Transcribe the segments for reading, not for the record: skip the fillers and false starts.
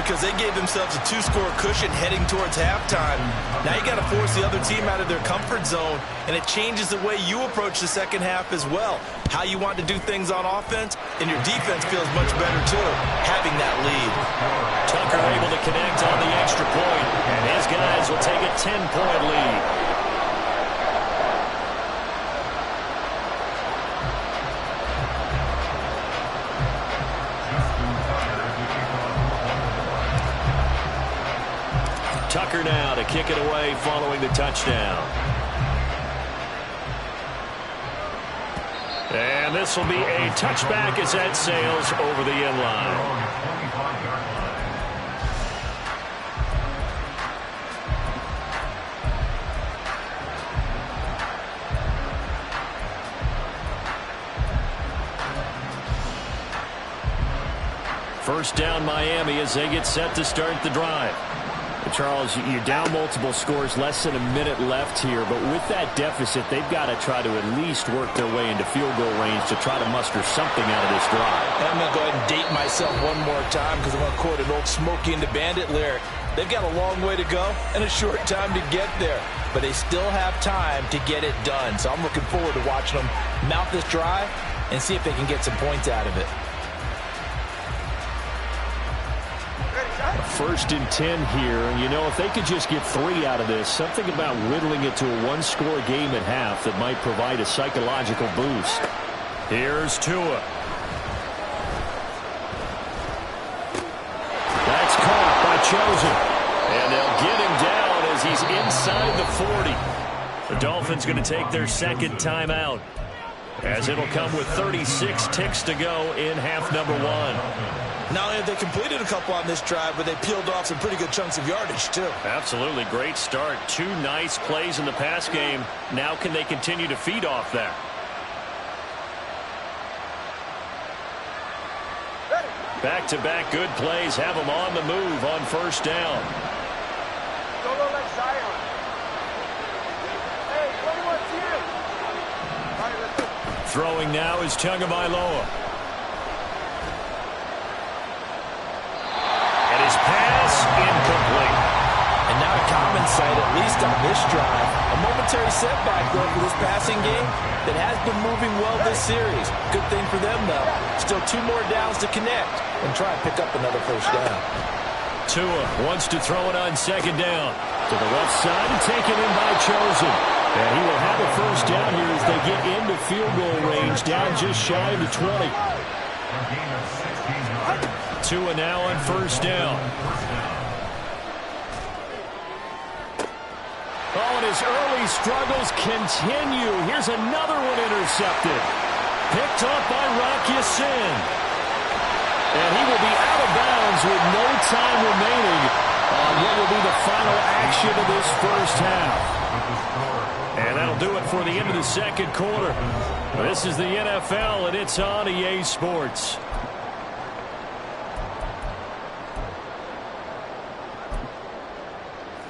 because they gave themselves a 2-score cushion heading towards halftime. Now you got to force the other team out of their comfort zone, and it changes the way you approach the second half as well. How you want to do things on offense, and your defense feels much better too, having that lead. Tucker able to connect on the extra point, and his guys will take a 10-point lead. Tucker now to kick it away following the touchdown. And this will be a touchback as that sails over the end line. First down Miami as they get set to start the drive. Charles, you're down multiple scores, less than a minute left here, but with that deficit, they've got to try to at least work their way into field goal range to try to muster something out of this drive. I'm going to go ahead and date myself one more time because I'm going to quote an old Smokey and the Bandit lyric. They've got a long way to go and a short time to get there, but they still have time to get it done. So I'm looking forward to watching them mount this drive and see if they can get some points out of it. First and 10 here, and you know, if they could just get 3 out of this, something about whittling it to a 1-score game at half that might provide a psychological boost. Here's Tua. That's caught by Chosen, and they'll get him down as he's inside the 40. The Dolphins going to take their second timeout, as it'll come with 36 ticks to go in half number 1. Not only have they completed a couple on this drive, but they peeled off some pretty good chunks of yardage, too. Absolutely. Great start. 2 nice plays in the pass game. Now can they continue to feed off that? Back-to-back good plays have them on the move on first down. Throwing now is Tagovailoa. His pass incomplete. And now a common sight, at least on this drive. A momentary setback, though, for this passing game that has been moving well this series. Good thing for them, though. Still 2 more downs to connect and try and pick up another first down. Tua wants to throw it on second down. To the left side and taken in by Chosen. And he will have a first down here as they get into field goal range, down just shy of the 20. Tua now on first down. Oh, and his early struggles continue. Here's another one intercepted. Picked up by Rock Ya-Sin. And he will be out of bounds with no time remaining on what will be the final action of this first half. And that'll do it for the end of the second quarter. This is the NFL, and it's on EA Sports.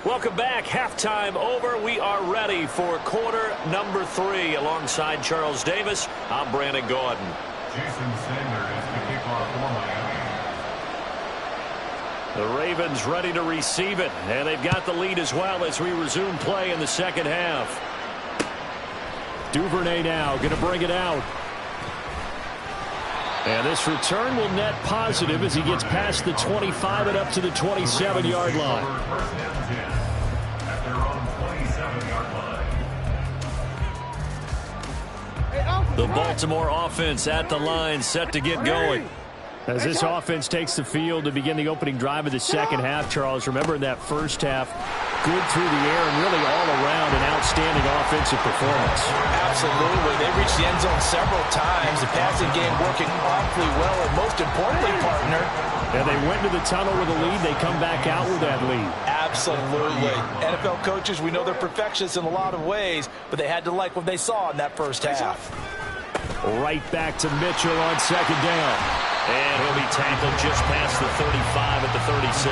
Welcome back. Halftime over. We are ready for quarter number 3. Alongside Charles Davis, I'm Brandon Gordon. Jason Sanders to kick off for Miami. The Ravens ready to receive it, and they've got the lead as well as we resume play in the second half. Duvernay now going to bring it out. And this return will net positive as he gets past the 25 and up to the 27-yard line. The Baltimore offense at the line, set to get going. As this offense takes the field to begin the opening drive of the second half, Charles, remember in that first half, good through the air and really all around an outstanding offensive performance. Absolutely. They reached the end zone several times. The passing game working awfully well, and most importantly, partner. And they went to the tunnel with a lead. They come back out with that lead. Absolutely. NFL coaches, we know they're perfectionists in a lot of ways, but they had to like what they saw in that first half. Right back to Mitchell on second down. And he'll be tackled just past the 35 at the 36.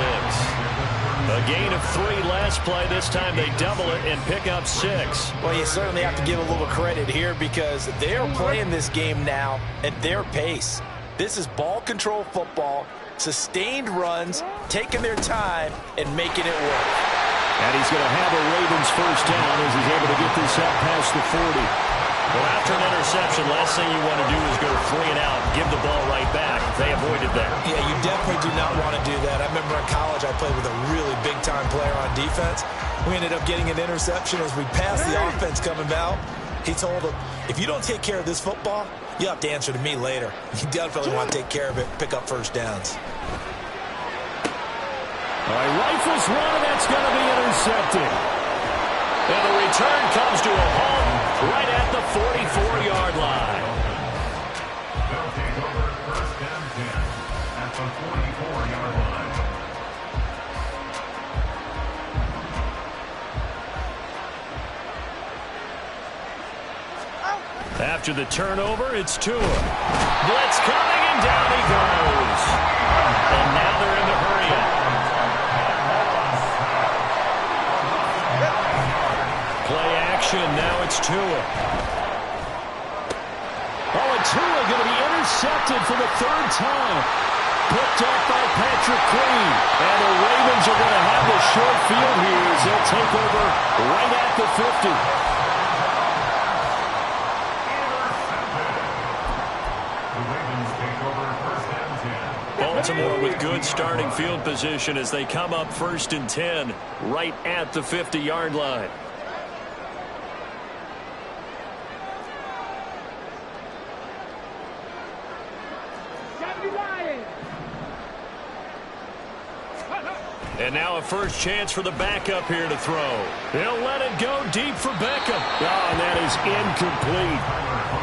A gain of 3 last play. This time they double it and pick up 6. Well, you certainly have to give a little credit here because they're playing this game now at their pace. This is ball control football. sustained runs, taking their time, and making it work. And he's going to have a Ravens first down as he's able to get this out past the 40. Well, after an interception, last thing you want to do is go 3 and out, give the ball right back. They avoided that. Yeah, you definitely do not want to do that. I remember in college I played with a really big-time player on defense. We ended up getting an interception as we passed the offense coming out. He told him, if you don't take care of this football, you have to answer to me later. You definitely want to take care of it, pick up first downs. All right, rifles one, and that's going to be intercepted. And the return comes to a home right at the 44-yard line. They'll take over first and 10 at the 44-yard line. After the turnover, it's Tua. Blitz coming, and down he goes. And now they're in the hurry up. Play action, now it's Tua. Oh, and Tua going to be intercepted for the 3rd time. Picked off by Patrick Queen. And the Ravens are going to have the short field here as they'll take over right at the 50. Baltimore with good starting field position as they come up 1st and 10 right at the 50-yard line. And now a first chance for the backup here to throw. They'll let it go deep for Beckham. Oh, and that is incomplete.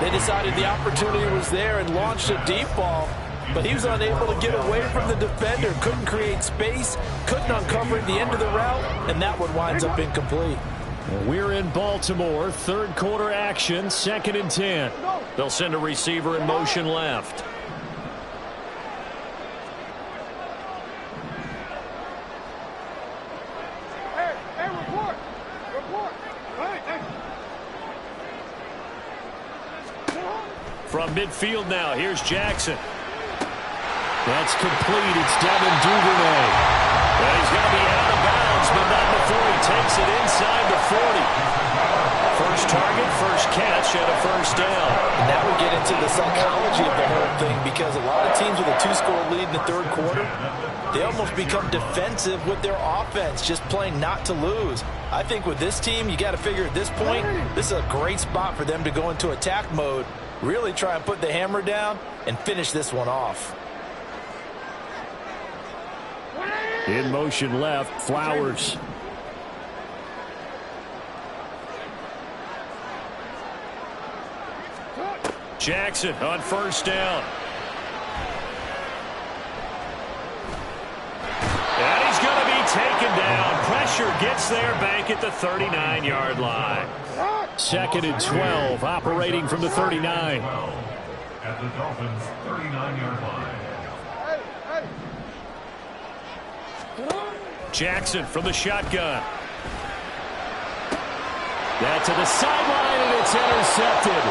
They decided the opportunity was there and launched a deep ball, but he was unable to get away from the defender, couldn't create space, couldn't uncover the end of the route, and that one winds up incomplete. We're in Baltimore, 3rd quarter action, 2nd and 10. They'll send a receiver in motion left. From midfield now, here's Jackson. That's complete. It's Devin Duvernay. Well, he's going to be out of bounds, but not before he takes it inside the 40. First target, first catch, and a first down. And that would get into the psychology of the whole thing, because a lot of teams with a 2-score lead in the 3rd quarter, they almost become defensive with their offense, just playing not to lose. I think with this team, you got to figure at this point, this is a great spot for them to go into attack mode, really try and put the hammer down and finish this one off. In motion left, Flowers. Jackson on first down. And he's going to be taken down. Pressure gets there back at the 39-yard line. 2nd and 12, operating from the 39. At the Dolphins' 39-yard line. Jackson from the shotgun. That to the sideline, and it's intercepted.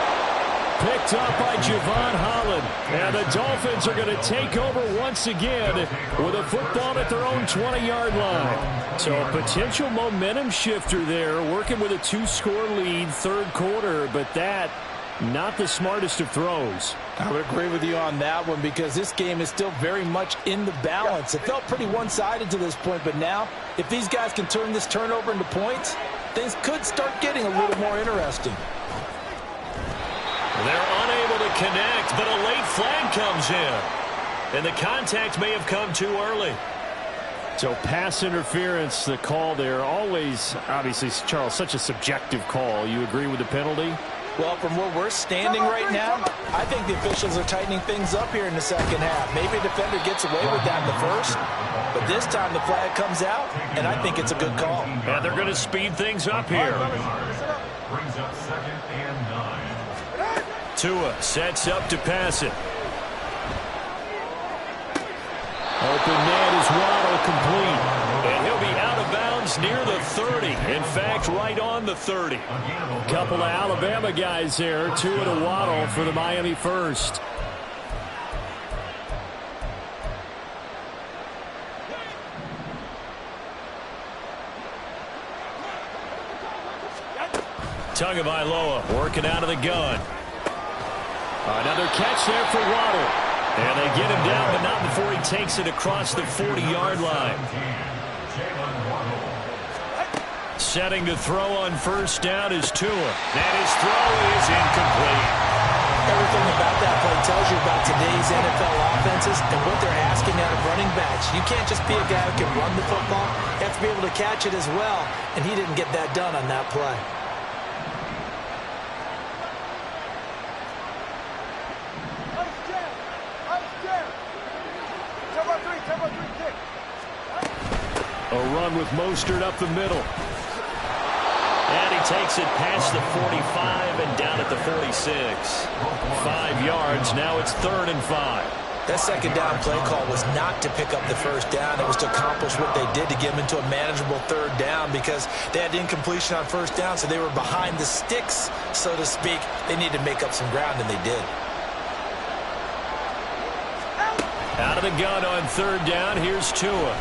Picked up by Javon Holland. And the Dolphins are going to take over once again with a football at their own 20-yard line. So a potential momentum shifter there, working with a 2-score lead, 3rd quarter, but that not the smartest of throws. I would agree with you on that one, because this game is still very much in the balance. It felt pretty one-sided to this point, but now if these guys can turn this turnover into points, things could start getting a little more interesting. They're unable to connect, but a late flag comes in. And the contact may have come too early. So pass interference, the call there. Always, obviously, Charles, such a subjective call. You agree with the penalty? Well, from where we're standing right now, I think the officials are tightening things up here in the 2nd half. Maybe a defender gets away with that in the 1st, but this time the flag comes out, and I think it's a good call. And they're going to speed things up here. Brings up 2nd and 9. Tua sets up to pass it. Open man is Waddle, complete. And he'll be out of bounds near the 30. In fact, right on the 30. Couple of Alabama guys there. Tua to Waddle for the Miami first. Tagovailoa working out of the gun. Another catch there for Waddle. And they get him down, but not before he takes it across the 40-yard line. Setting to throw on first down is Tua. And his throw is incomplete. Everything about that play tells you about today's NFL offenses and what they're asking out of running backs. You can't just be a guy who can run the football. You have to be able to catch it as well, and he didn't get that done on that play. A run with Mostert up the middle. And he takes it past the 45 and down at the 46. 5 yards. Now it's 3rd and 5. That second down play call was not to pick up the first down. It was to accomplish what they did to get them into a manageable 3rd down because they had incompletion on first down, so they were behind the sticks, so to speak. They needed to make up some ground, and they did. Out of the gun on 3rd down. Here's Tua.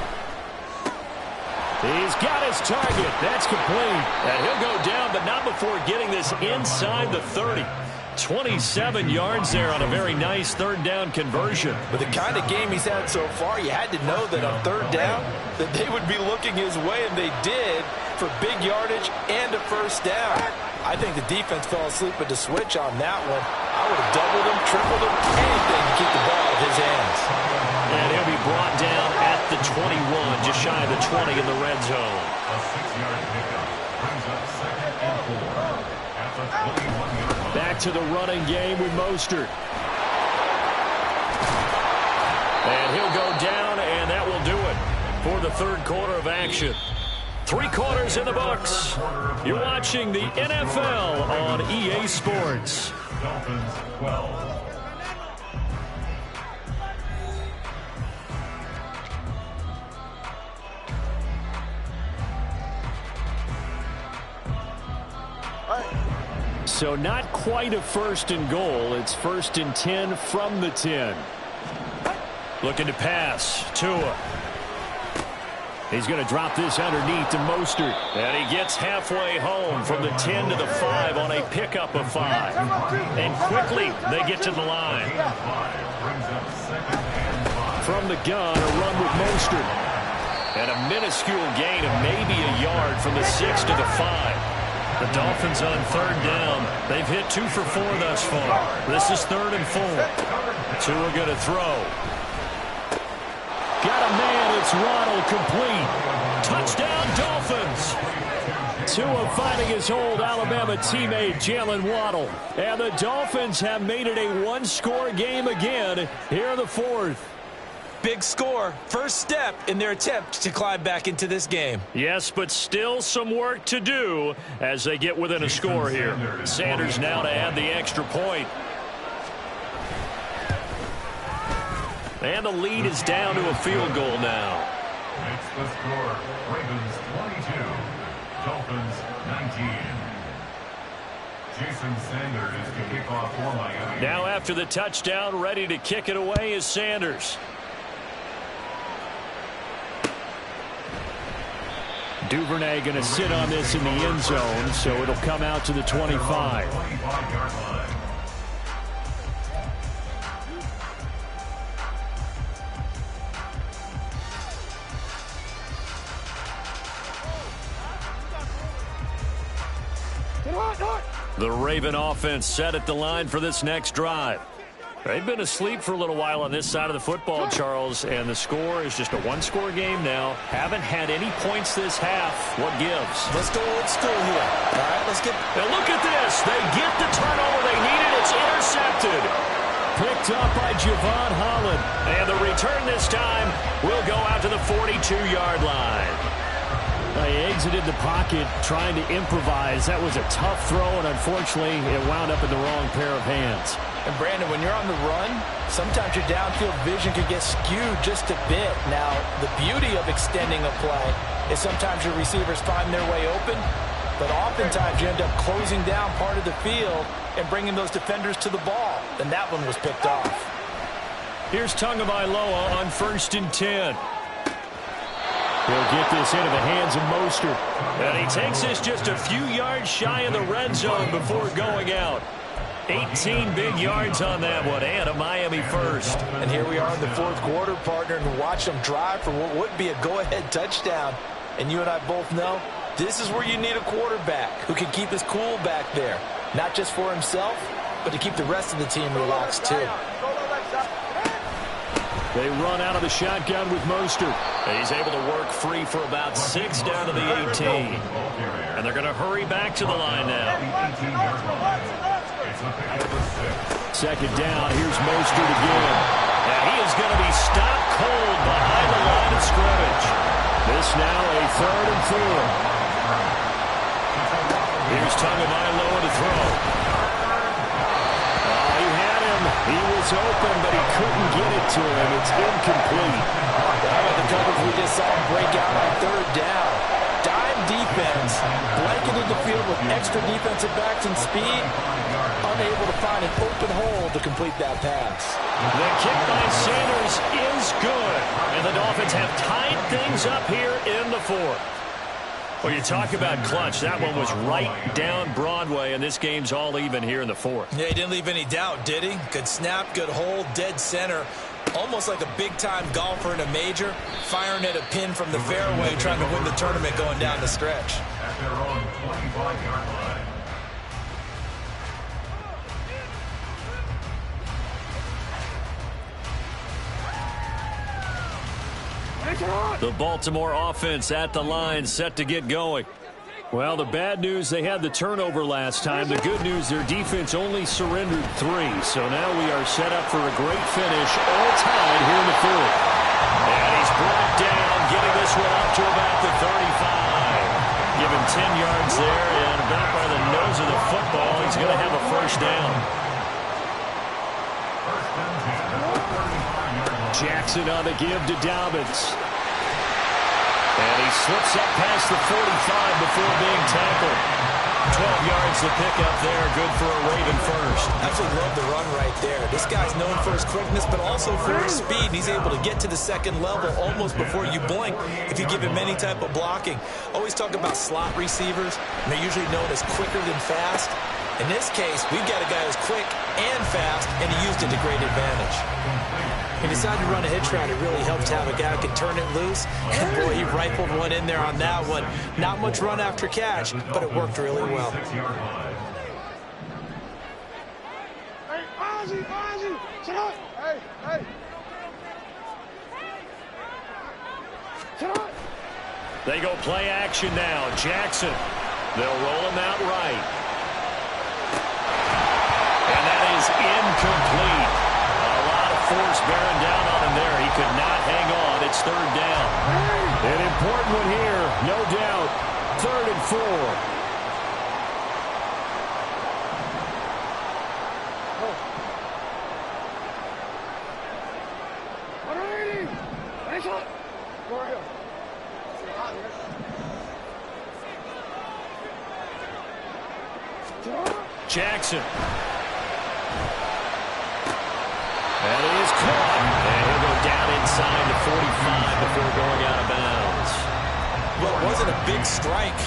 He's got his target. That's complete. And he'll go down, but not before getting this inside the 30. 27 yards there on a very nice 3rd down conversion. With the kind of game he's had so far, you had to know that on 3rd down that they would be looking his way, and they did, for big yardage and a first down. I think the defense fell asleep with the switch on that one. I would have doubled him, tripled him, anything to keep the ball in his hands. And he'll be brought down at the 21, just shy of the 20 in the red zone. A 6-yard pickup brings up 2nd and 4 at the 21-yard line. Back to the running game with Mostert. And he'll go down, and that will do it for the 3rd quarter of action. 3 quarters in the books. You're watching the NFL on EA Sports. Dolphins 12. So not quite a 1st and goal. It's 1st and 10 from the 10. Looking to pass. Tua. He's going to drop this underneath to Mostert. And he gets halfway home from the 10 to the 5 on a pickup of 5. And quickly they get to the line. From the gun, a run with Mostert. And a minuscule gain of maybe a yard from the 6 to the 5. The Dolphins on 3rd down. They've hit 2 for 4 thus far. This is 3rd and 4. Tua going to throw. Got a man. It's Waddle complete. Touchdown, Dolphins. Tua finding his old Alabama teammate Jalen Waddle. And the Dolphins have made it a 1-score game again here in the 4th. Big score. First step in their attempt to climb back into this game. Yes, but still some work to do as they get within a score here. Sanders now to add the extra point. And the lead is down to a field goal now. Makes the score Ravens 22, Dolphins 19. Jason Sanders to kick off for Miami. Now after the touchdown, ready to kick it away is Sanders. Duvernay going to sit on this in the end zone, so it'll come out to the 25. 25-yard line. The Raven offense set at the line for this next drive. They've been asleep for a little while on this side of the football, Charles, and the score is just a 1-score game now. Haven't had any points this half. What gives? Let's go old school here. All right, let's get... Now look at this. They get the turnover they needed. It's intercepted. Picked up by Javon Holland. And the return this time will go out to the 42-yard line. They exited the pocket trying to improvise. That was a tough throw, and unfortunately, it wound up in the wrong pair of hands. And, Brandon, when you're on the run, sometimes your downfield vision could get skewed just a bit. Now, the beauty of extending a play is sometimes your receivers find their way open, but oftentimes you end up closing down part of the field and bringing those defenders to the ball. And that one was picked off. Here's Tagovailoa on 1st and 10. He'll get this into the hands of Mostert. And he takes this just a few yards shy of the red zone before going out. 18 big yards on that one, and a Miami first. And here we are in the fourth quarter, partner, and watch them drive for what would be a go-ahead touchdown. And you and I both know this is where you need a quarterback who can keep his cool back there. Not just for himself, but to keep the rest of the team relaxed too. They run out of the shotgun with Mostert. He's able to work free for about 6 down to the 18. And they're going to hurry back to the line now. Second down, here's Mostert again. And he is going to be stopped cold behind the line of scrimmage. This now a 3rd and 4. Here's Tagovailoa to throw. He had him. He was open, but he couldn't get it to him. It's incomplete. How about the coverage we just saw him break out on 3rd down? Dime defense, blanketed the field with extra defensive backs and speed, unable to find an open hole to complete that pass. The kick by Sanders is good, and the Dolphins have tied things up here in the 4th. Well, you talk about clutch. That one was right down Broadway, and this game's all even here in the 4th. Yeah, he didn't leave any doubt, did he? Good snap, good hold, dead center. Almost like a big-time golfer in a major, firing at a pin from the fairway, trying to win the tournament going down the stretch. At their own 25-yard line. The Baltimore offense at the line, set to get going. Well, the bad news, they had the turnover last time. The good news, their defense only surrendered 3. So now we are set up for a great finish, all tied here in the 4th. And he's brought down, getting this one up to about the 35. Given 10 yards there, and about by the nose of the football, he's going to have a first down. Jackson on the give to Dobbins. And he slips up past the 45 before being tackled. 12 yards to pick up there. Good for a Raven first. Absolutely love the run right there. This guy's known for his quickness, but also for his speed. And he's able to get to the second level almost before you blink if you give him any type of blocking. Always talk about slot receivers, and they're usually known as quicker than fast. In this case, we've got a guy who's quick and fast, and he used it to great advantage. He decided to run a hitch route. It really helped to have a guy who can turn it loose. And boy, he rifled one in there on that one. Not much run after catch, but it worked really well. Hey, Ozzy, sit up. Hey. Sit up. They go play action now. Jackson. They'll roll him out right. And that is incomplete. Force bearing down on him there. He could not hang on. It's 3rd down. An important one here, no doubt. 3rd and 4. Jackson. And he is caught. And he'll go down inside the 45 before going out of bounds. Well, it wasn't a big strike,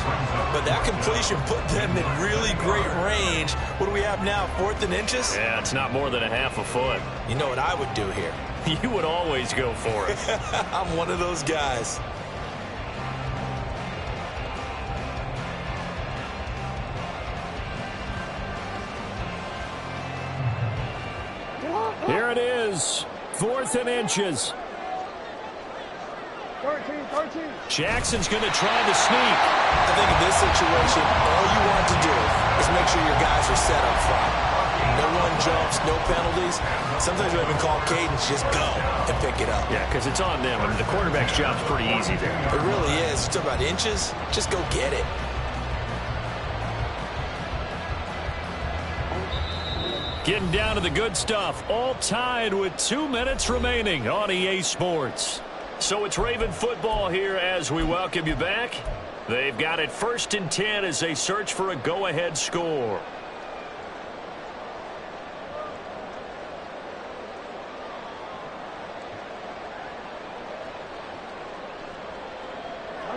but that completion put them in really great range. What do we have now, 4th and inches? Yeah, it's not more than a half a foot. You know what I would do here? You would always go for it. I'm one of those guys. Here it is, 4th and inches. 13. Jackson's going to try to sneak. I think in this situation, all you want to do is make sure your guys are set up front. No one jumps, no penalties. Sometimes we even call cadence, just go and pick it up. Yeah, because it's on them. I mean, the quarterback's job's pretty easy there. It really is. You talk about inches, just go get it. Getting down to the good stuff. All tied with 2 minutes remaining on EA Sports. So it's Raven football here as we welcome you back. They've got it 1st and 10 as they search for a go-ahead score.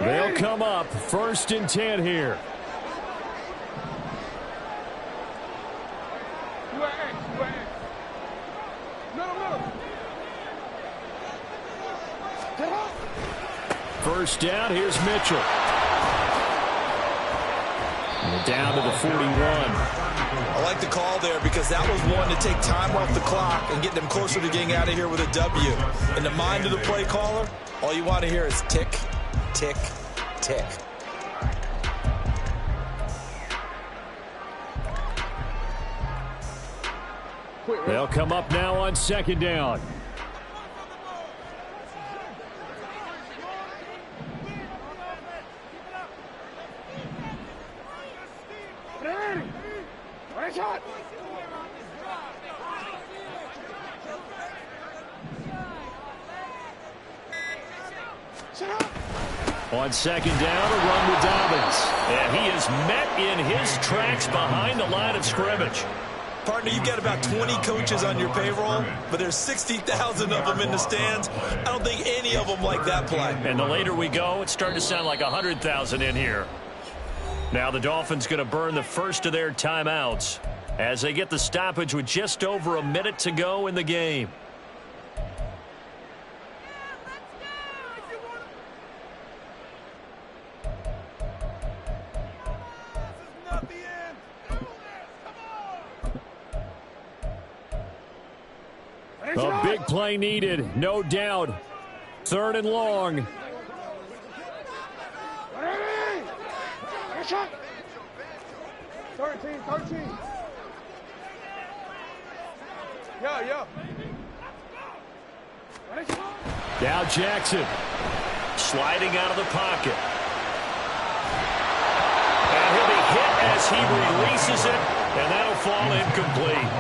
They'll come up 1st and 10 here. First down, here's Mitchell. And down to the 41. I like the call there because that was one to take time off the clock and get them closer to getting out of here with a W. In the mind of the play caller, all you want to hear is tick, tick, tick. They'll come up now on 2nd down. On 2nd down, a run with Dobbins. And he is met in his tracks behind the line of scrimmage. Partner, you've got about 20 coaches on your payroll, but there's 60,000 of them in the stands. I don't think any of them like that play. And the later we go, it's starting to sound like 100,000 in here. Now the Dolphins going to burn the first of their timeouts as they get the stoppage with just over a minute to go in the game. A big play needed, no doubt. 3rd and long. 13. Yeah. Now Jackson. Sliding out of the pocket. And he'll be hit as he releases it, and that'll fall incomplete.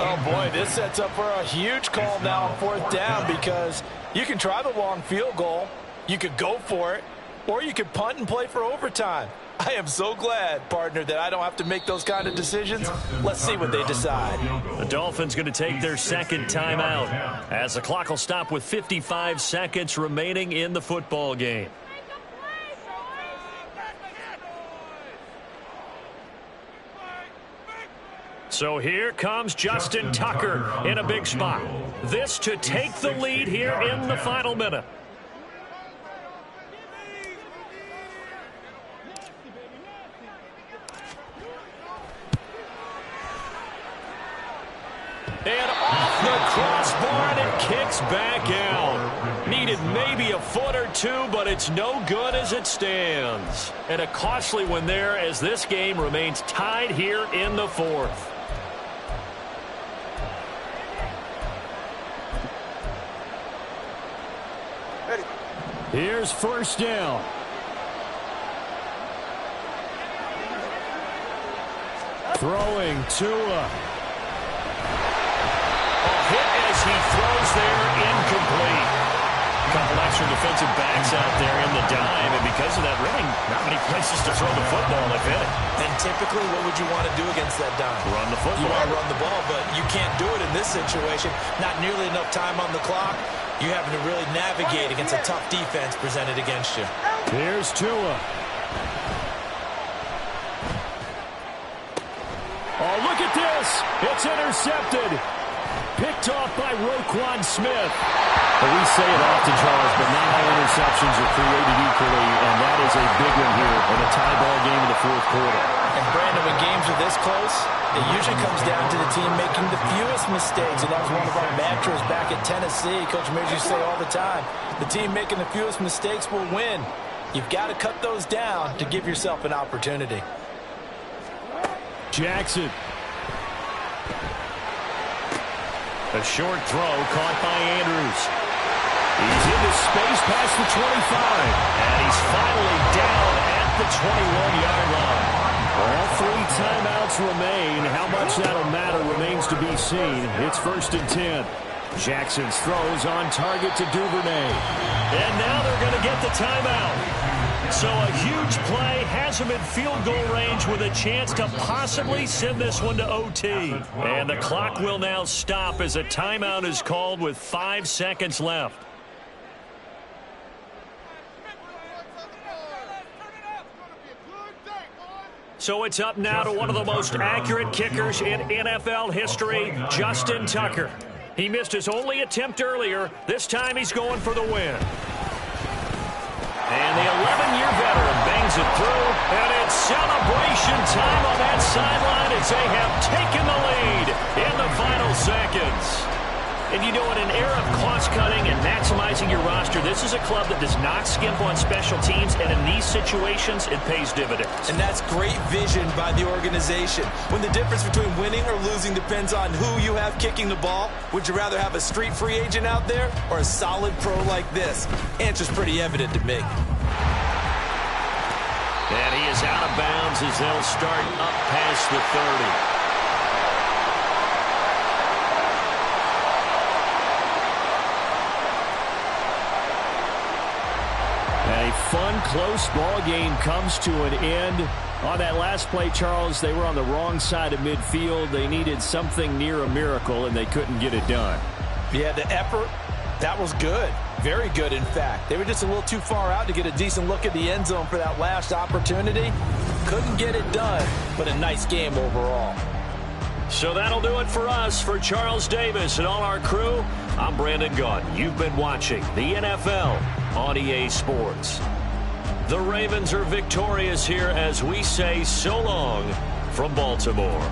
Oh, boy, this sets up for a huge call now on 4th down because you can try the long field goal, you could go for it, or you could punt and play for overtime. I am so glad, partner, that I don't have to make those kind of decisions. Let's see what they decide. The Dolphins going to take their 2nd timeout as the clock will stop with 55 seconds remaining in the football game. So here comes Justin Tucker in a big spot. This to take the lead here in the final minute. And off the crossbar, and it kicks back out. Needed maybe a foot or two, but it's no good as it stands. And a costly one there as this game remains tied here in the 4th. Here's 1st down. Throwing Tua. A hit as he throws there, incomplete. A couple extra defensive backs out there in the dime, and because of that, really not many places to throw the football, if any. And typically, what would you want to do against that dime? Run the football. You want to run the ball, but you can't do it in this situation. Not nearly enough time on the clock. You're having to really navigate against a tough defense presented against you. Here's Tua. Oh, look at this. It's intercepted. Picked off by Roquan Smith. Well, we say it often, Charles, but not all interceptions are created equally, and that is a big one here in a tie ball game in the 4th quarter. And, Brandon, when games are this close, it usually comes down to the team making the fewest mistakes, and that was one of our mantras back at Tennessee. Coach Mears used to say all the time, the team making the fewest mistakes will win. You've got to cut those down to give yourself an opportunity. Jackson. A short throw caught by Andrews. He's into space past the 25. And he's finally down at the 21-yard line. All 3 timeouts remain. How much that'll matter remains to be seen. It's 1st and 10. Jackson's throws on target to Duvernay. And now they're going to get the timeout. So a huge play has him in field goal range with a chance to possibly send this one to OT. And the clock will now stop as a timeout is called with 5 seconds left. So it's up now to one of the most accurate kickers in NFL history, Justin Tucker. He missed his only attempt earlier. This time he's going for the win. And the 11-year veteran bangs it through, and it's celebration time on that sideline as they have taken the lead in the final seconds. And you know, in an era of cost-cutting and maximizing your roster, this is a club that does not skimp on special teams, and in these situations, it pays dividends. And that's great vision by the organization. When the difference between winning or losing depends on who you have kicking the ball, would you rather have a street free agent out there or a solid pro like this? Answer's pretty evident to me. And he is out of bounds as they'll start up past the 30. A fun, close ball game comes to an end. On that last play, Charles, they were on the wrong side of midfield. They needed something near a miracle, and they couldn't get it done. Yeah, the effort, that was good. Very good, in fact. They were just a little too far out to get a decent look at the end zone for that last opportunity. Couldn't get it done, but a nice game overall. So that'll do it for us. For Charles Davis and all our crew, I'm Brandon Gaudin. You've been watching the NFL on EA Sports. The Ravens are victorious here as we say so long from Baltimore.